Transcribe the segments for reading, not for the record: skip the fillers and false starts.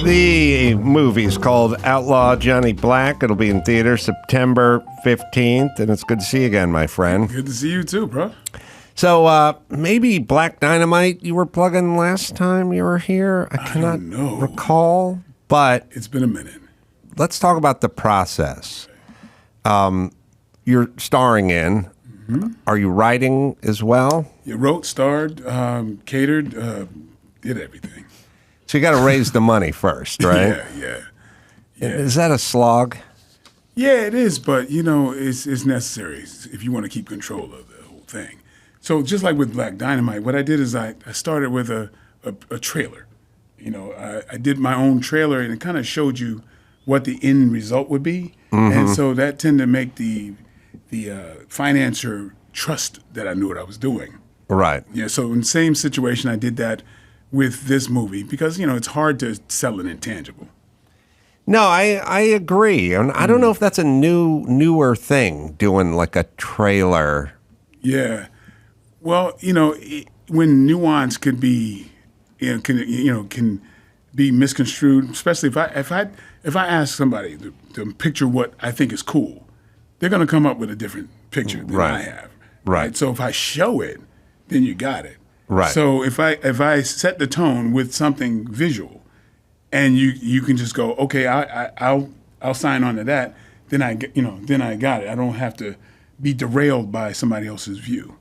The movie is called Outlaw Johnny Black. It'll be in theater September 15th, and it's good to see you again, my friend. Good to see you too, bro. So maybe Black Dynamite you were plugging last time you were here? I cannot recall, but it's been a minute. Let's talk about the process. You're starring in. Mm-hmm. Are you writing as well? You wrote, starred, catered, did everything. So you got to raise the money first, right? Yeah. Is that a slog? Yeah, it is, but it's necessary if you want to keep control of the whole thing. So just like with Black Dynamite, what I did is I started with a trailer. I did my own trailer, and it kind of showed you what the end result would be, and so that tended to make the financier trust that I knew what I was doing. Right. Yeah. So in the same situation, I did that with this movie because it's hard to sell an intangible. No, I agree, and I don't know if that's a newer thing, doing like a trailer. Yeah. Well, when nuance could be, can be misconstrued, especially if I ask somebody to picture what I think is cool, they're going to come up with a different picture than I have. Right. So if I show it, then you got it. Right. So if I set the tone with something visual, and you can just go, okay, I'll sign on to that, then I got it. I don't have to be derailed by somebody else's view.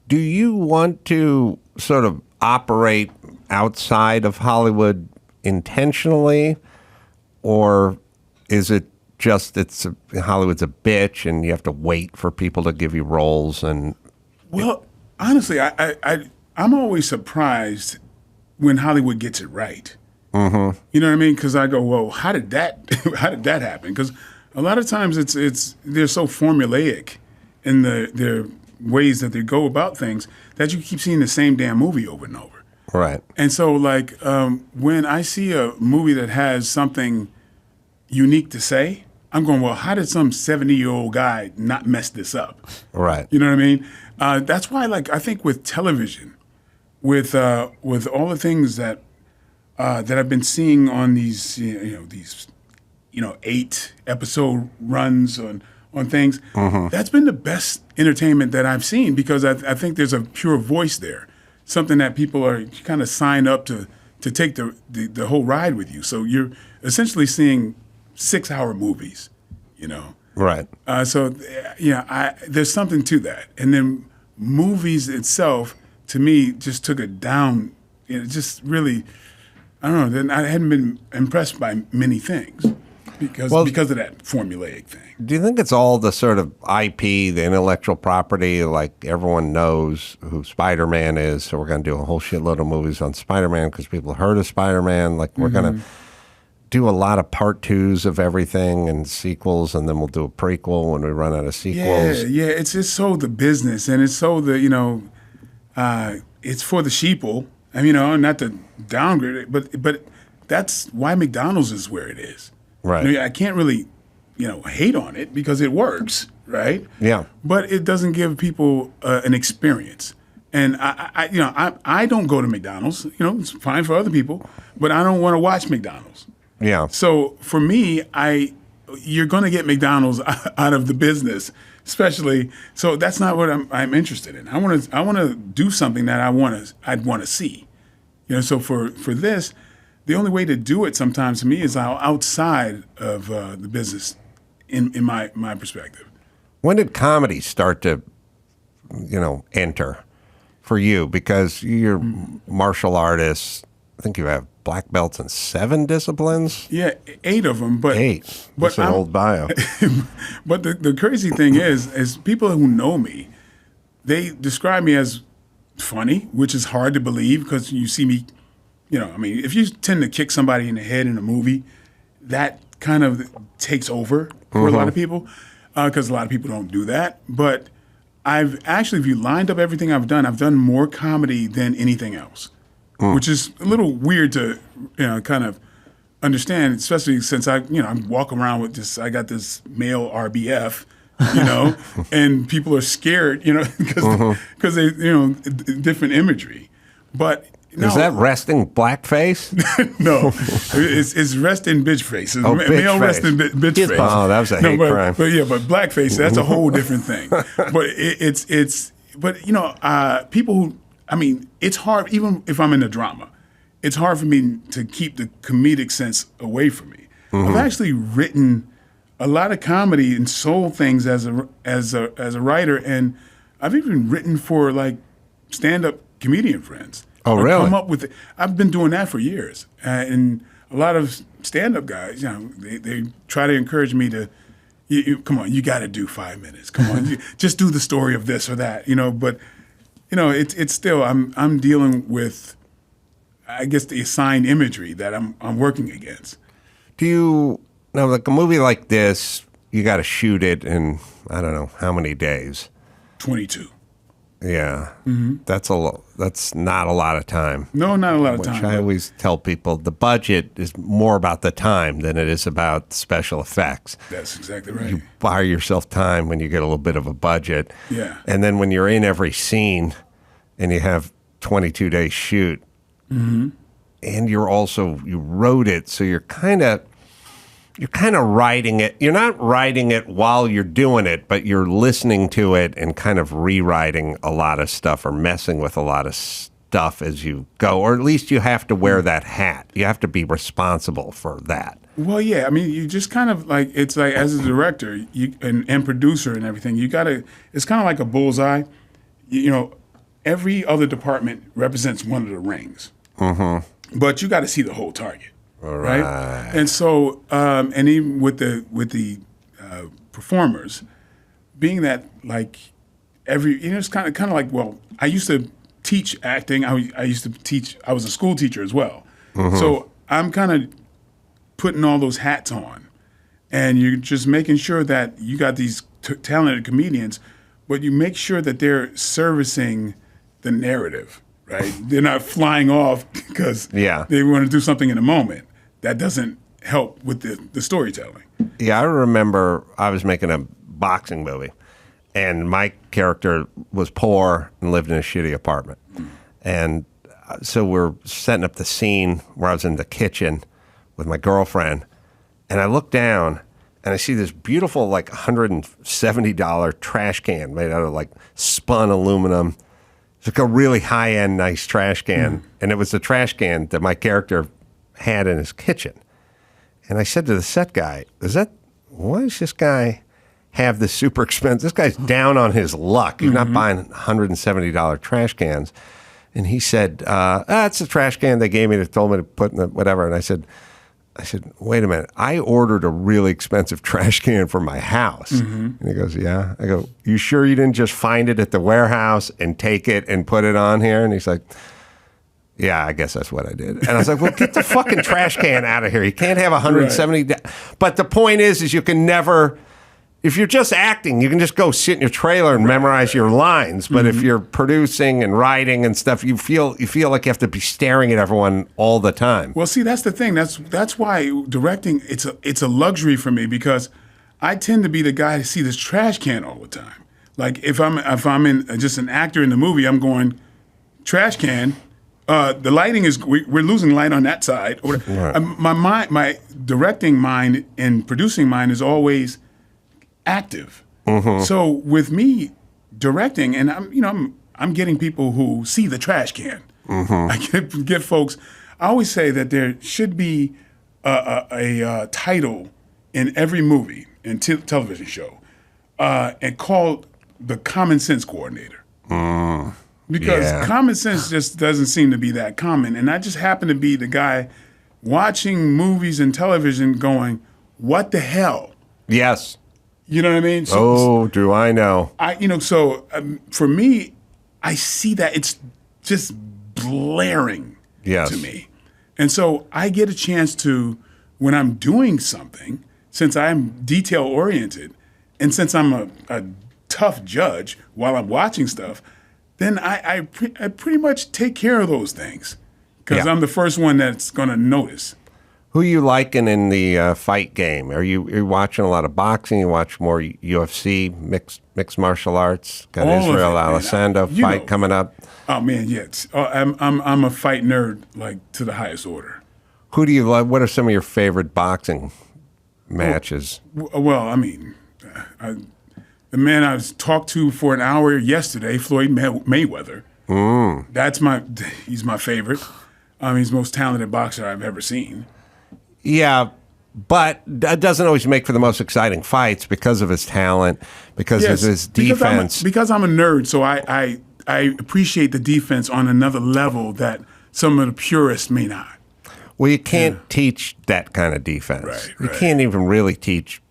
Do you want to sort of operate outside of Hollywood intentionally, or is it just Hollywood's a bitch and you have to wait for people to give you roles? And well, honestly, I'm always surprised when Hollywood gets it right. Mm-hmm. You know what I mean? Because I go, well, how did that happen? Because a lot of times they're so formulaic in their ways that they go about things that you keep seeing the same damn movie over and over. Right. And so, like, when I see a movie that has something unique to say, I'm going, well, how did some 70-year-old guy not mess this up? Right. You know what I mean? That's why, like, I think with television, with all the things that I've been seeing on these 8-episode runs on things, that's been the best entertainment that I've seen because I think there's a pure voice there, something that people are kind of signed up to take the whole ride with you. So you're essentially seeing 6-hour movies, Right. So there's something to that. And then movies itself, to me, just took it down. It just really, I don't know. Then I hadn't been impressed by many things because of that formulaic thing. Do you think it's all the sort of IP, the intellectual property, like everyone knows who Spider-Man is, so we're going to do a whole shitload of movies on Spider-Man because people heard of Spider-Man. Like we're going to do a lot of part 2s of everything and sequels, and then we'll do a prequel when we run out of sequels. Yeah. It's just so the business, and it's so the it's for the sheeple. I mean, not to downgrade it, but that's why McDonald's is where it is. Right. I can't really hate on it because it works, right? Yeah. But it doesn't give people an experience. And I don't go to McDonald's. It's fine for other people, but I don't want to watch McDonald's. Yeah. So for me, you're going to get McDonald's out of the business, especially. So that's not what I'm interested in. I want to do something that I'd want to see. So for this, the only way to do it sometimes to me is outside of the business, in my perspective. When did comedy start to, enter for you? Because you're martial artists. I think you have black belts in 7 disciplines. Yeah, 8 of them. But 8. That's an old bio. But the crazy thing is people who know me, they describe me as funny, which is hard to believe because you see me. If you tend to kick somebody in the head in a movie, that kind of takes over for a lot of people because a lot of people don't do that. But if you lined up everything I've done more comedy than anything else, which is a little weird to kind of understand, especially since I'm walking around with this. I got this male RBF, and people are scared, because they different imagery. But No. Is that resting blackface? No, it's resting bitch face. It's Oh, male bitch resting face. bitch face. Oh, that was a hate crime. But blackface, that's a whole different thing. But people who, I mean, it's hard, even if I'm in a drama, it's hard for me to keep the comedic sense away from me. I've actually written a lot of comedy and soul things as a writer, and I've even written for like stand-up comedian friends. Oh, really? Come up with it. I've been doing that for years, and a lot of stand-up guys, they try to encourage me to, come on, you got to do 5 minutes. Come on, just do the story of this or that, But it's still I'm dealing with, I guess, the assigned imagery that I'm working against. Do you now, like a movie like this, you got to shoot it in I don't know how many days? 22. Yeah, that's That's not a lot of time. No, not a lot of Which time. I always tell people the budget is more about the time than it is about special effects. That's exactly right. You buy yourself time when you get a little bit of a budget. Yeah. And then when you're in every scene and you have 22 days shoot, and you wrote it, so you're kind of writing it. You're not writing it while you're doing it, but you're listening to it and kind of rewriting a lot of stuff or messing with a lot of stuff as you go. Or at least you have to wear that hat. You have to be responsible for that. Well, yeah. I mean, you just kind of like, it's like as a director and producer and everything, it's kind of like a bullseye. Every other department represents one of the rings. But you got to see the whole target. Right. And so, and even with the performers, being that like it's kind of like, well, I used to teach acting. I used to teach. I was a school teacher as well. So I'm kind of putting all those hats on, and you're just making sure that you got these talented comedians, but you make sure that they're servicing the narrative. Right. They're not flying off because they want to do something in a moment. That doesn't help with the storytelling. Yeah, I remember I was making a boxing movie, and my character was poor and lived in a shitty apartment. And so we're setting up the scene where I was in the kitchen with my girlfriend, and I look down, and I see this beautiful, like, $170 trash can made out of, like, spun aluminum. It's like a really high-end, nice trash can, and it was the trash can that my character had in his kitchen. And I said to the set guy, why does this guy have this super expensive, this guy's down on his luck. He's not buying $170 trash cans. And he said, it's a trash can they gave me that told me to put in the whatever. And I said, wait a minute, I ordered a really expensive trash can for my house. And he goes, yeah. I go, you sure you didn't just find it at the warehouse and take it and put it on here? And he's like, yeah, I guess that's what I did. And I was like, well, get the fucking trash can out of here. You can't have 170. Right. But the point is you can never, if you're just acting, you can just go sit in your trailer and memorize your lines. But if you're producing and writing and stuff, you feel like you have to be staring at everyone all the time. Well, see, that's the thing. That's why directing, it's a luxury for me, because I tend to be the guy to see this trash can all the time. Like if I'm in just an actor in the movie, I'm going trash can. The lighting is we're losing light on that side. Right. My directing mind and producing mind is always active. So with me directing, and I'm getting people who see the trash can. I get folks. I always say that there should be a title in every movie and television show, and called the Common Sense Coordinator. Because common sense just doesn't seem to be that common. And I just happen to be the guy watching movies and television going, what the hell? Yes. You know what I mean? So, do I know? For me, I see that it's just blaring to me. And so I get a chance to, when I'm doing something, since I'm detail-oriented, and since I'm a tough judge while I'm watching stuff, then I pretty much take care of those things because I'm the first one that's going to notice. Who you liking in the fight game? Are you watching a lot of boxing? You watch more UFC, mixed martial arts? Got All of Israel it, man. Alessandro fight coming up. Oh man, yes. I'm a fight nerd, like, to the highest order. Who do you like? What are some of your favorite boxing matches? Well, I mean, the man I was talked to for an hour yesterday, Floyd Mayweather. He's my favorite. He's the most talented boxer I've ever seen. Yeah, but that doesn't always make for the most exciting fights because of his talent, because of his defense. Because I'm a nerd, so I appreciate the defense on another level that some of the purists may not. Well, you can't teach that kind of defense. Right. You can't even really teach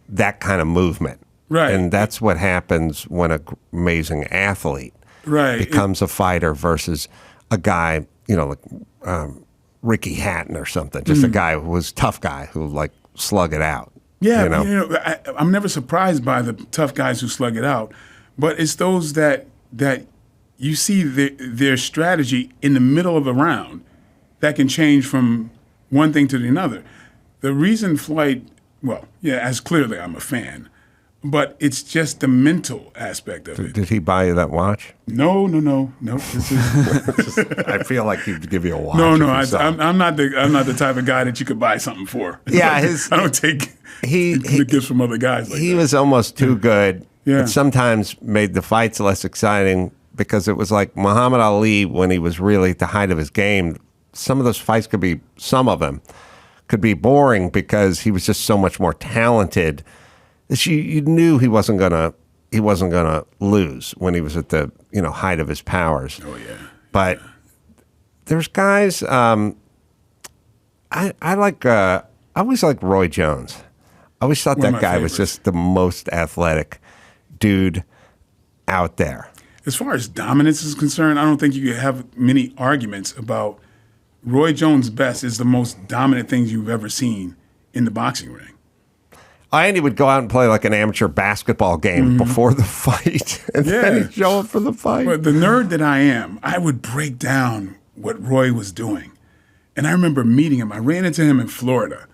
that kind of movement. Right. And that's what happens when an amazing athlete becomes a fighter versus a guy, like Ricky Hatton or something, just a guy who was a tough guy who like slug it out. Yeah, I'm never surprised by the tough guys who slug it out, but it's those that you see their strategy in the middle of a round that can change from one thing to the other. The reason Floyd, as clearly I'm a fan, but it's just the mental aspect of it. Did he buy you that watch? No. This is. I feel like he'd give you a watch. No. I'm not the type of guy that you could buy something for. Yeah, I don't take the gifts from other guys. Like he that. was almost too good. Yeah. It sometimes made the fights less exciting because it was like Muhammad Ali when he was really at the height of his game. Some of those fights could be boring because he was just so much more talented. You knew he wasn't gonna lose when he was at the height of his powers. Oh yeah. But there's guys. I always liked Roy Jones. I always thought that guy was just the most athletic dude out there. As far as dominance is concerned, I don't think you could have many arguments about Roy Jones' best is the most dominant things you've ever seen in the boxing ring. Andy would go out and play like an amateur basketball game before the fight, and then he'd show up for the fight. But the nerd that I am, I would break down what Roy was doing. And I remember meeting him. I ran into him in Florida,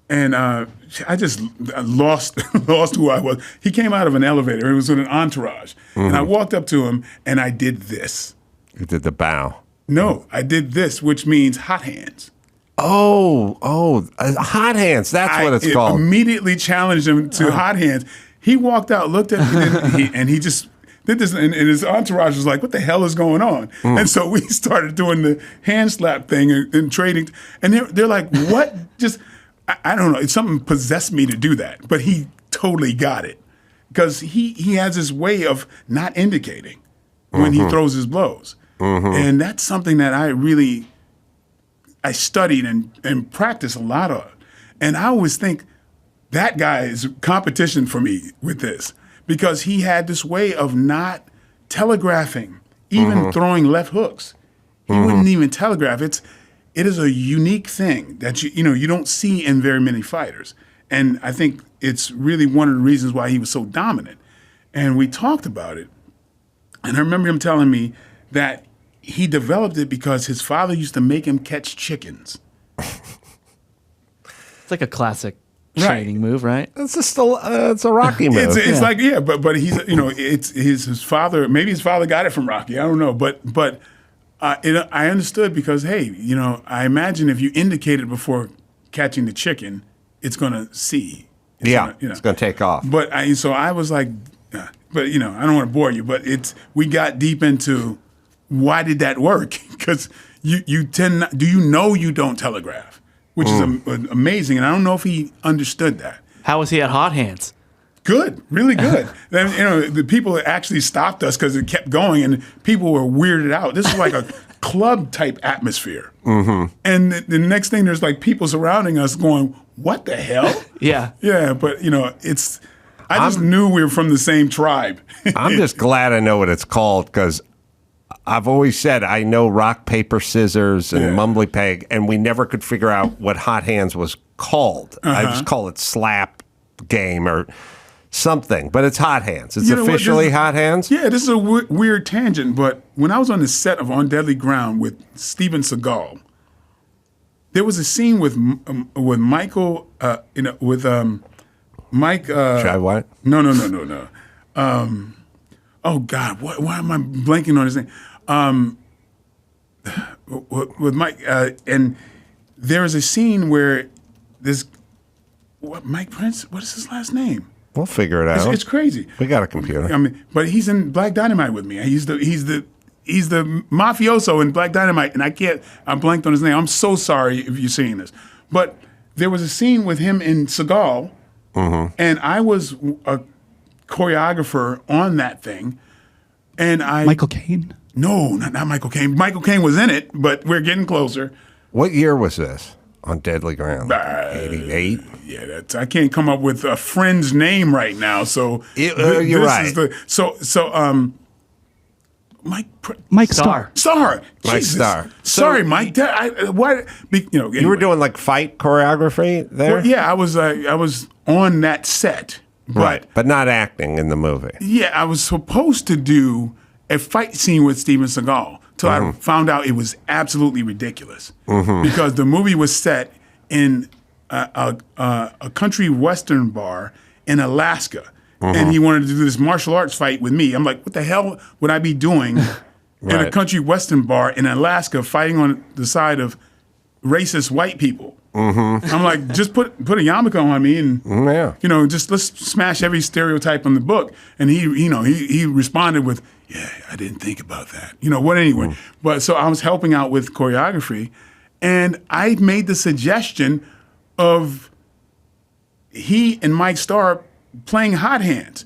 and I just lost who I was. He came out of an elevator. It was with an entourage. And I walked up to him, and I did this. You did the bow. No, I did this, which means hot hands. Hot hands. That's what it's called. I immediately challenged him to hot hands. He walked out, looked at me, and he just did this. And his entourage was like, what the hell is going on? And so we started doing the hand slap thing and trading. And they're like, what? Just, I don't know. Something possessed me to do that. But he totally got it. Because he has this way of not indicating when he throws his blows. And that's something that I studied and practiced a lot of. And I always think that guy is competition for me with this because he had this way of not telegraphing, even throwing left hooks. He wouldn't even telegraph. It is a unique thing that you don't see in very many fighters. And I think it's really one of the reasons why he was so dominant. And we talked about it. And I remember him telling me that he developed it because his father used to make him catch chickens. It's like a classic training move, right? It's a Rocky move. It's like but he's it's his father. Maybe his father got it from Rocky. I don't know, but I understood because I imagine if you indicate it before catching the chicken, it's gonna see. It's gonna take off. But I was like, I don't want to bore you, but we got deep into. Why did that work? Because you don't telegraph, which is amazing. And I don't know if he understood that. How was he at hot hands? Good, really good. Then the people that actually stopped us because it kept going, and people were weirded out. This is like a club type atmosphere. And the next thing, there's like people surrounding us going, "What the hell?" Yeah, yeah. But I just knew we were from the same tribe. I'm just glad I know what it's called because I've always said I know rock, paper, scissors, and mumbly peg, and we never could figure out what hot hands was called. I just call it slap game or something, but it's hot hands. It's officially hot hands? Yeah, this is a weird tangent, but when I was on the set of On Deadly Ground with Steven Seagal, there was a scene with Michael, with Mike. Shy White? No. Oh God, why am I blanking on his name? With Mike, and there is a scene where Mike Prince. What is his last name? We'll figure it out. It's crazy. We got a computer. I mean, but he's in Black Dynamite with me. He's the mafioso in Black Dynamite, and I blanked on his name. I'm so sorry if you're seeing this. But there was a scene with him in Seagal, and I was a choreographer on that thing. And Michael Caine? No, not Michael Caine. Michael Caine was in it, but we're getting closer. What year was this on Deadly Ground? 88? Yeah, I can't come up with a friend's name right now. So you're right. Mike Starr. Starr. Mike Jesus. Starr. Sorry, Mike. Anyway. You were doing like fight choreography there? Well, yeah, I was on that set. But not acting in the movie. Yeah, I was supposed to do a fight scene with Steven Seagal till I found out it was absolutely ridiculous because the movie was set in a country western bar in Alaska, and he wanted to do this martial arts fight with me. I'm like, what the hell would I be doing in a country western bar in Alaska fighting on the side of racist white people? I'm like, just put a yarmulke on me and just let's smash every stereotype in the book. And he responded with, yeah, I didn't think about that. Anyway. But so I was helping out with choreography, and I made the suggestion of he and Mike Starr playing hot hands.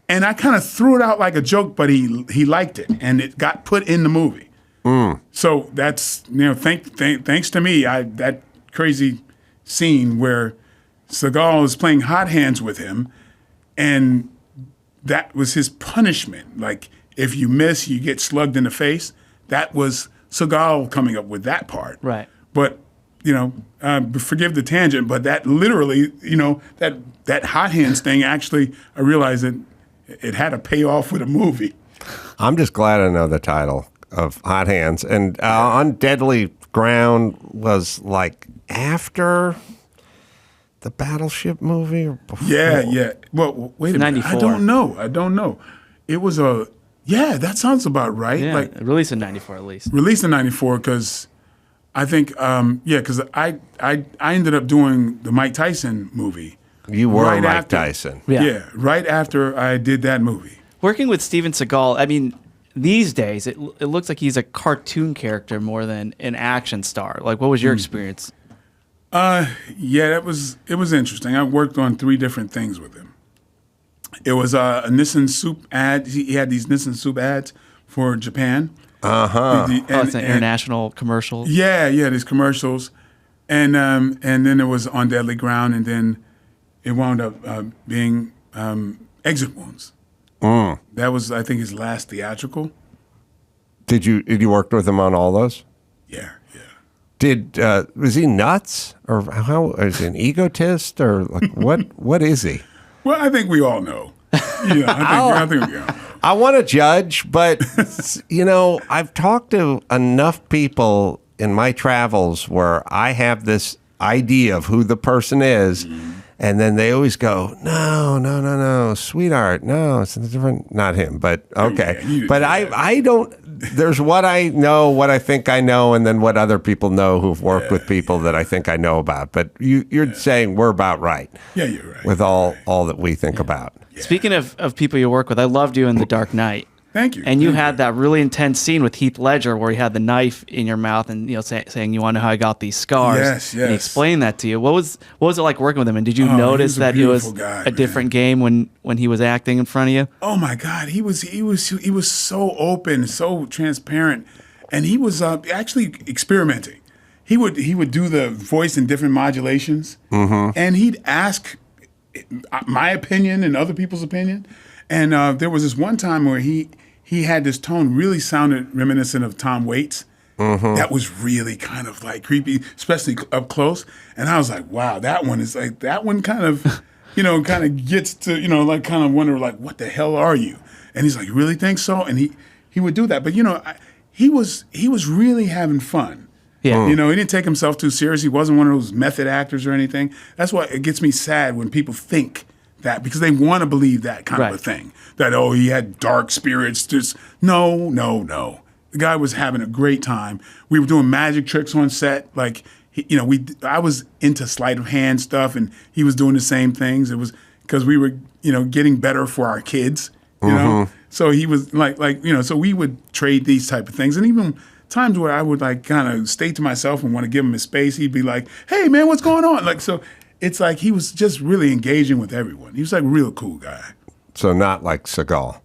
And I kind of threw it out like a joke, but he liked it, and it got put in the movie. So that's thanks to me, that crazy scene where Seagal is playing hot hands with him, and that was his punishment. Like, if you miss, you get slugged in the face. That was Seagal coming up with that part. Right. But, forgive the tangent, but that literally, that hot hands thing, actually, I realized that it had a payoff with a movie. I'm just glad I know the title of Hot Hands. And on Deadly Ground was like after the Battleship movie or before? Yeah. Well, wait a minute. 94. I don't know. It was that sounds about right. Yeah, like released in 94 at least. Released in 94 because I think, because I ended up doing the Mike Tyson movie. You were Mike Tyson. Yeah, right after I did that movie. Working with Steven Seagal, I mean, these days it looks like he's a cartoon character more than an action star. Like, what was your experience? It was interesting. I worked on 3 different things with him. It was a Nissan soup ad. He had these Nissan soup ads for Japan. It's an international commercial. Yeah, these commercials, and then it was On Deadly Ground, and then it wound up being Exit Wounds. That was, I think, his last theatrical. Did you work with him on all those? Yeah. Was he nuts, or how is he an egotist, or like what is he? Well, I think we all know. I think we all know. I want to judge, but I've talked to enough people in my travels where I have this idea of who the person is, and then they always go, no, sweetheart, no, it's different. Not him, but okay. I don't. There's what I know, what I think I know, and then what other people know who've worked with people that I think I know about. But you're saying we're about right. Yeah, you're right. With all that we think about. Yeah. Speaking of people you work with, I loved you in The Dark Knight. Thank you. And you had that really intense scene with Heath Ledger where he had the knife in your mouth and saying, you want to know how I got these scars? Yes. And he explained that to you. What was it like working with him? And did you notice that he was guy, a different game when he was acting in front of you? Oh my God, he was so open, so transparent, and he was actually experimenting. He would do the voice in different modulations, and he'd ask my opinion and other people's opinion. And there was this one time where he had this tone really sounded reminiscent of Tom Waits. That was really kind of like creepy, especially up close. And I was like, wow, that one kind of, kind of gets to, like kind of wonder like, what the hell are you? And he's like, you really think so? And he would do that. But, he was really having fun. Yeah. You know, he didn't take himself too serious. He wasn't one of those method actors or anything. That's why it gets me sad when people think that, because they want to believe that kind of a thing. That, oh, he had dark spirits. Just no. The guy was having a great time. We were doing magic tricks on set. Like, I was into sleight of hand stuff, and he was doing the same things. It was because we were, getting better for our kids, you know? So he was like, so we would trade these type of things. And even times where I would like kind of stay to myself and want to give him his space, he'd be like, hey man, what's going on? Like, so it's like he was just really engaging with everyone. He was like a real cool guy. So not like Seagal.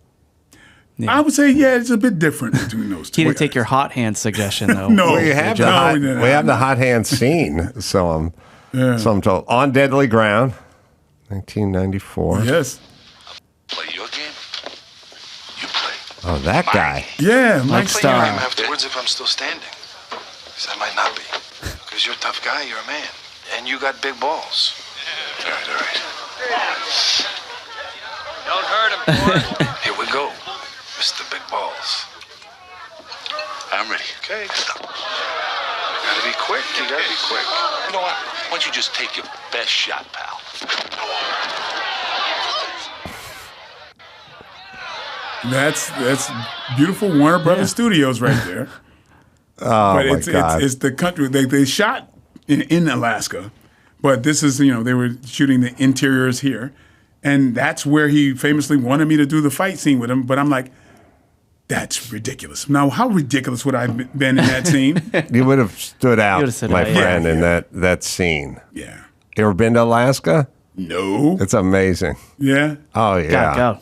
Yeah. I would say, yeah, it's a bit different between those two. He didn't take your hot hand suggestion though. No, we have the hot hand scene. So I'm told, on Deadly Ground, 1994. Yes. Play your game. You play. Oh, that guy. Yeah, Mike Play your game Starr. afterwards if I'm still standing. Because I might not be. Because you're a tough guy, you're a man. And you got big balls. All right. Don't hurt him, boy. Here we go, Mr. Big Balls. I'm ready. Okay. You gotta be quick. You gotta be quick. You know what? Why don't you just take your best shot, pal? That's beautiful Warner Brothers Studios right there. Oh, but my God. it's the country. They shot in Alaska, but this is, they were shooting the interiors here. And that's where he famously wanted me to do the fight scene with him. But I'm like, that's ridiculous. Now, how ridiculous would I have been in that scene? You would have stood out, my out, friend, in that scene. Yeah. You ever been to Alaska? No. It's amazing. Yeah. Oh, yeah. Gotta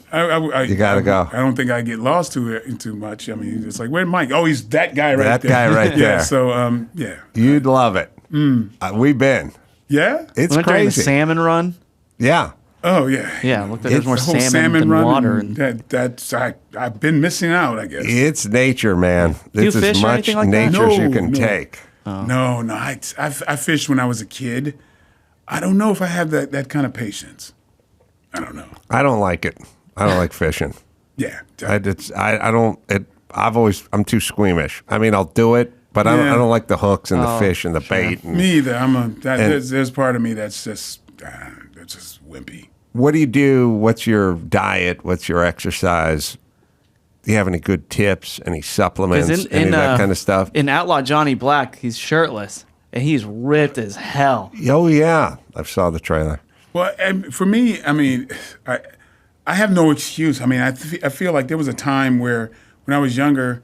go. You gotta go. I don't think I get lost too much. I mean, it's like, where's Mike? Oh, he's that guy right there. That guy right Yeah. there. So, yeah. You'd love it. We've been. Yeah. It's Went during the crazy. salmon run. Yeah. Oh yeah. Yeah, look, there's more The whole salmon than run water. and I've been missing out, I guess. It's nature, man. you It's fish as or much anything like that? nature as you No, can no. take. No. I fished when I was a kid. I don't know if I have that kind of patience. I don't know. I don't like it. I don't like fishing. Yeah. I don't. I'm too squeamish. I mean, I'll do it, but I Yeah. don't like the hooks and the fish and the bait. And Me either. There's part of me that's just wimpy. what do you do? What's your diet? What's your exercise? Do you have any good tips? Any supplements? Any of that kind of stuff? In Outlaw Johnny Black, he's shirtless and he's ripped as hell. Oh yeah, I saw the trailer. Well, and for me, I mean, I have no excuse. I mean, I feel like there was a time where when I was younger,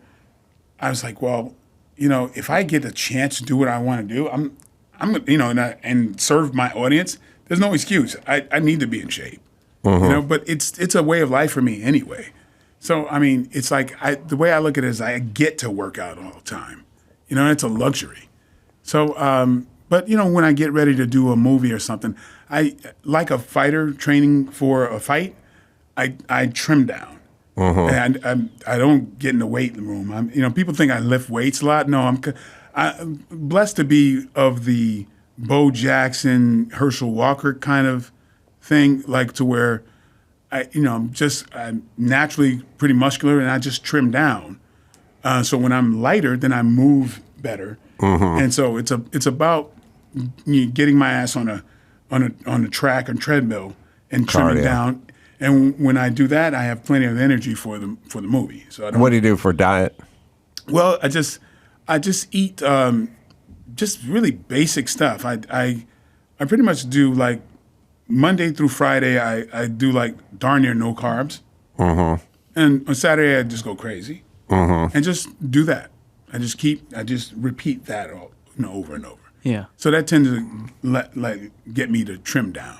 I was like, well, if I get a chance to do what I want to do, I'm and serve my audience, there's no excuse. I need to be in shape, but it's a way of life for me anyway. So, I mean, it's like the way I look at it is I get to work out all the time. It's a luxury. So, but when I get ready to do a movie or something, I like a fighter training for a fight. I trim down, and I don't get in the weight room. People think I lift weights a lot. No, I'm blessed to be of the Bo Jackson, Herschel Walker kind of thing, like to where I'm naturally pretty muscular, and I just trim down. So when I'm lighter, then I move better, and so it's about getting my ass on a track and treadmill and trimming down. And when I do that, I have plenty of energy for the movie. So I don't. What do you do for diet? Well, I just eat just really basic stuff. I pretty much do like Monday through Friday. I do like darn near no carbs, and on Saturday I just go crazy and just do that. I just repeat that over and over. Yeah. So that tends to get me to trim down.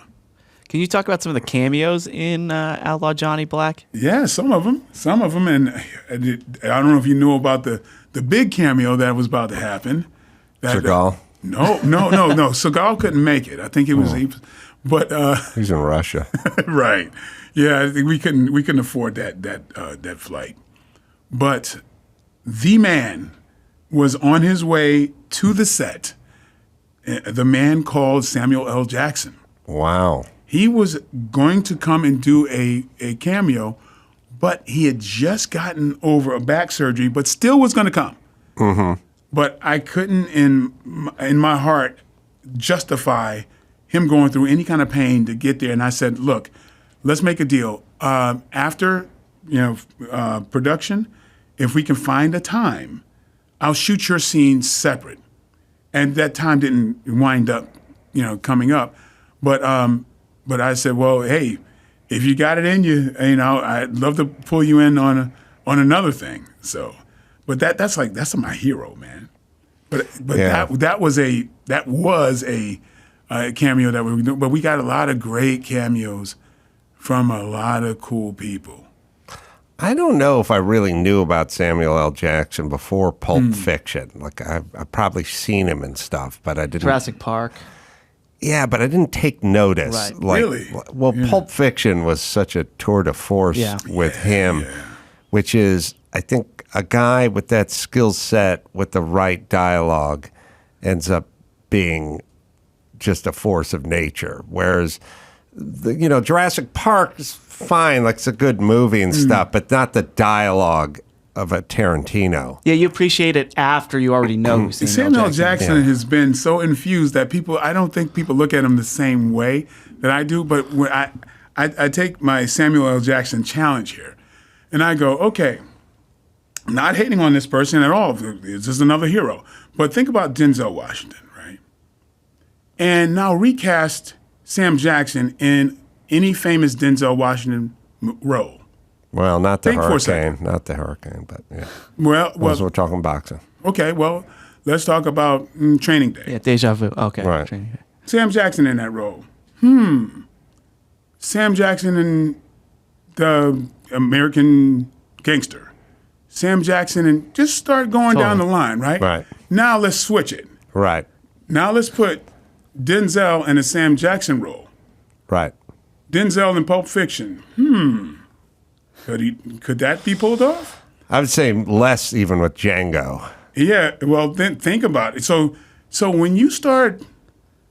Can you talk about some of the cameos in Outlaw Johnny Black? Yeah, some of them, and I don't know if you knew about the big cameo that was about to happen. Seagal? No. Seagal couldn't make it. I think it was, but He's in Russia. right. Yeah, I think we couldn't afford that flight. But the man was on his way to the set. The man called Samuel L. Jackson. Wow. He was going to come and do a cameo, but he had just gotten over a back surgery, but still was going to come. but I couldn't in my heart justify him going through any kind of pain to get there. And I said, look, let's make a deal. After production, if we can find a time, I'll shoot your scene separate. And that time didn't wind up, coming up. But I said, well, hey, if you got it in you, I'd love to pull you in on another thing. So, but that's my hero, man. But Yeah. that was a cameo that we were doing. But we got a lot of great cameos from a lot of cool people. I don't know if I really knew about Samuel L. Jackson before Pulp Fiction. Like I've probably seen him and stuff, but I didn't. Jurassic Park. Yeah, but I didn't take notice. Right. Like, Really? Well, Pulp Fiction was such a tour de force with him, which is, I think, a guy with that skill set with the right dialogue ends up being just a force of nature. Whereas, Jurassic Park is fine, like it's a good movie and stuff, but not the dialogue of a Tarantino. Yeah, you appreciate it after you already know who Samuel Jackson has been so infused that I don't think people look at him the same way that I do. But when I take my Samuel L. Jackson challenge here, and I go, okay, I'm not hating on this person at all. It's just another hero. But think about Denzel Washington, right? And now recast Sam Jackson in any famous Denzel Washington role. Well, not the Think for a second. Hurricane, not the Hurricane, but yeah. Well, We're talking boxing. okay, well, let's talk about Training Day. Yeah, Deja Vu. Okay. Right. Sam Jackson in that role. Sam Jackson in the American Gangster. Sam Jackson and just start going down the line, right? Right. Now let's switch it. Right, Now let's put Denzel in a Sam Jackson role. right. Denzel in Pulp Fiction. Could that be pulled off? I would say less even with Django. Yeah. Well, then think about it. So when you start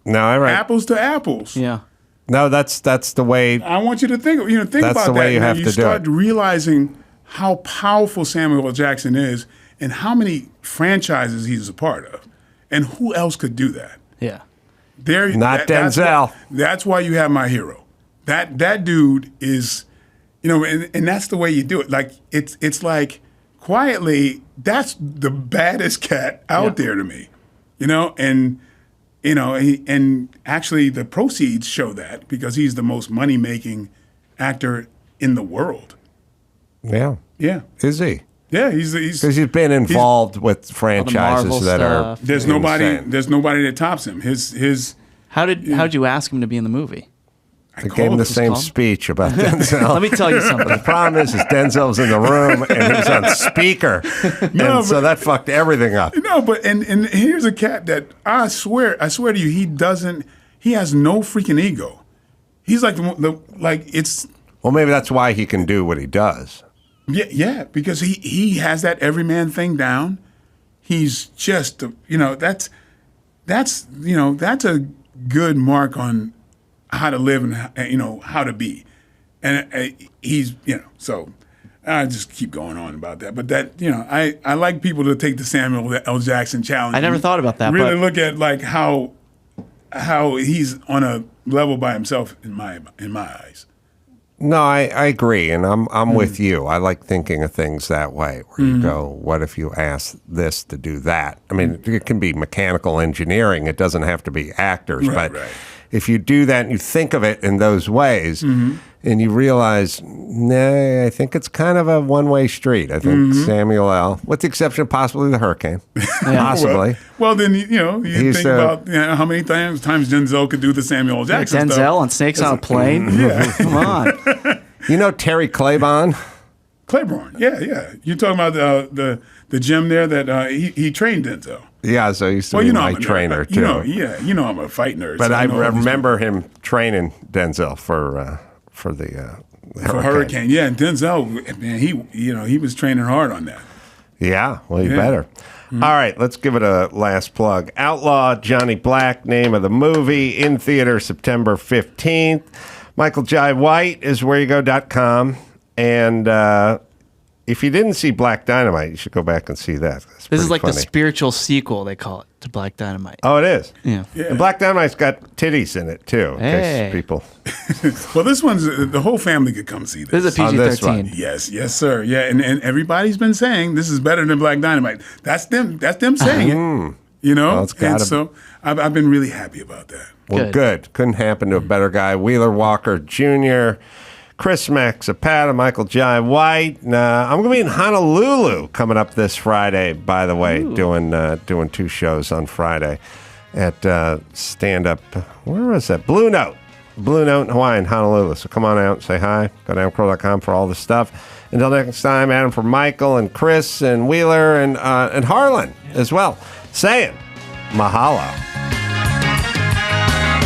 No, I right. apples to apples, Yeah. No, that's the way. I want you to think That's about the that. way you Now have to do start it. realizing how powerful Samuel L. Jackson is and how many franchises he's a part of, and who else could do that? Yeah. Not Denzel. That's why you have my hero. That dude is, and that's the way you do it. Like it's like quietly, that's the baddest cat out there to me, and actually the proceeds show that because he's the most money making actor in the world. Yeah. Yeah, Is he? yeah, he's Because he's been involved with franchises Marvel that stuff. are. there's insane. nobody that tops him. His How'd you ask him to be in the movie? I gave him the same called? speech about Denzel. Let me tell you something. The problem is Denzel's in the room and he was on speaker, and so that fucked everything up. No, but and here's a cat that I swear to you, he has no freaking ego. He's like it's Well, maybe that's why he can do what he does. yeah, because he has that everyman thing down. He's just that's a good mark on how to live and how to be, and he's so. I just keep going on about that, but that I like people to take the Samuel L. Jackson challenge. I never thought about that, Really but- look at like how he's on a level by himself in my eyes. No, I agree, and I'm with you. I like thinking of things that way, where you go, what if you ask this to do that? I mean, it can be mechanical engineering. It doesn't have to be actors, but if you do that and you think of it in those ways, and you realize, nah, I think it's kind of a one-way street. I think Samuel L., with the exception of possibly the Hurricane, possibly. Well, then you He's, think about how many times Denzel could do the Samuel L. Jackson Denzel stuff. on Snakes on a Plane? Yeah. Come on. You know Terry Claiborne? Claiborne, yeah. You're talking about the gym there that he trained Denzel. Yeah, so he used to be my I'm a trainer, nerd. too. I'm a fight nerd. But so I know all these remember him training Denzel for the people. For Hurricane. Yeah, and Denzel, man, he was training hard on that. Yeah, well, you better. All right, let's give it a last plug. Outlaw Johnny Black, name of the movie, in theater September 15th. Michael Jai White is where you go.com. And if you didn't see Black Dynamite, you should go back and see that. This is like funny. the spiritual sequel, they call it, to Black Dynamite. Oh, it is. Yeah. And Black Dynamite's got titties in it too. In case Hey. people. Well, this one's the whole family could come see this. This is a On this one. PG-13. Yes, sir. Yeah, and everybody's been saying this is better than Black Dynamite. That's them saying it. You know? Well, it's gotta and so I've been really happy about that. Well, Good. good. Couldn't happen to a better guy. Wheeler Walker Jr., Chris Maxapata, Michael Jai White. I'm going to be in Honolulu coming up this Friday, by the way, doing 2 shows on Friday at stand-up. Where was that? Blue Note in Hawaii in Honolulu. So come on out and say hi. Go to AdamCarolla.com for all the stuff. Until next time, Adam for Michael and Chris and Wheeler and Harlan as well, saying mahalo.